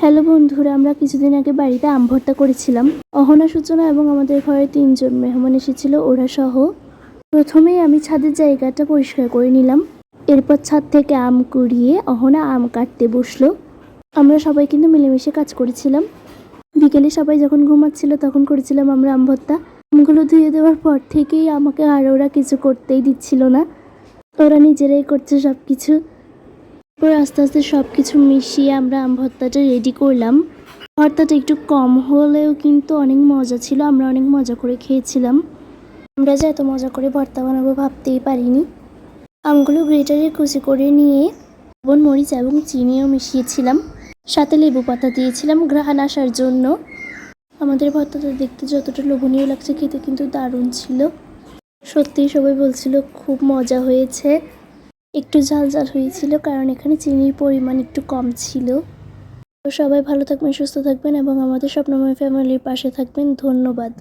Hello বন্ধুরা, আমরা কিছুদিন আগে বাড়িতে আম ভর্তা করেছিলাম। অহনা, সূচনা এবং আমাদের ঘরে 3জন মেহমান এসেছিল, ওরা সহ। প্রথমেই আমি ছাদের জায়গাটা পরিষ্কার করে নিলাম। এরপর ছাদ থেকে আম কুড়িয়ে অহনা আম কাটতে বসলো। আমরা সবাই কিন্তু মিলেমিশে কাজ করেছিলাম। বিকেলে সবাই যখন ঘুমাচ্ছিল তখন করেছিলাম আমরা আম ভর্তা। আমগুলো ধুয়ে দেওয়ার পর থেকেই আমাকে আর ওরা কিছু করতেই দিচ্ছিল না, ওরা নিজেরাই করছে সব কিছু। তারপর আস্তে আস্তে সব কিছু মিশিয়ে আমরা আম ভর্তাটা রেডি করলাম। ভর্তাটা একটু কম হলেও কিন্তু অনেক মজা ছিল, আমরা অনেক মজা করে খেয়েছিলাম। আমরা যে এত মজা করে ভর্তা বানাবো ভাবতেই পারিনি। আমগুলো গ্রেটারে কুচি করে নিয়ে লবণ, মরিচ এবং চিনিও মিশিয়েছিলাম, সাথে লেবু পাতা দিয়েছিলাম ঘ্রাণ আসার জন্য। আমাদের ভর্তাটা দেখতে যতটা লোভনীয় লাগছে, খেতে কিন্তু দারুণ ছিল। সত্যিই সবাই বলছিল খুব মজা হয়েছে। একটু ঝাল ঝাল হয়েছিল কারণ এখানে চিনির পরিমাণ একটু কম ছিল। তো সবাই ভালো থাকবেন, সুস্থ থাকবেন এবং আমাদের স্বপ্নময় ফ্যামিলির পাশে থাকবেন। ধন্যবাদ।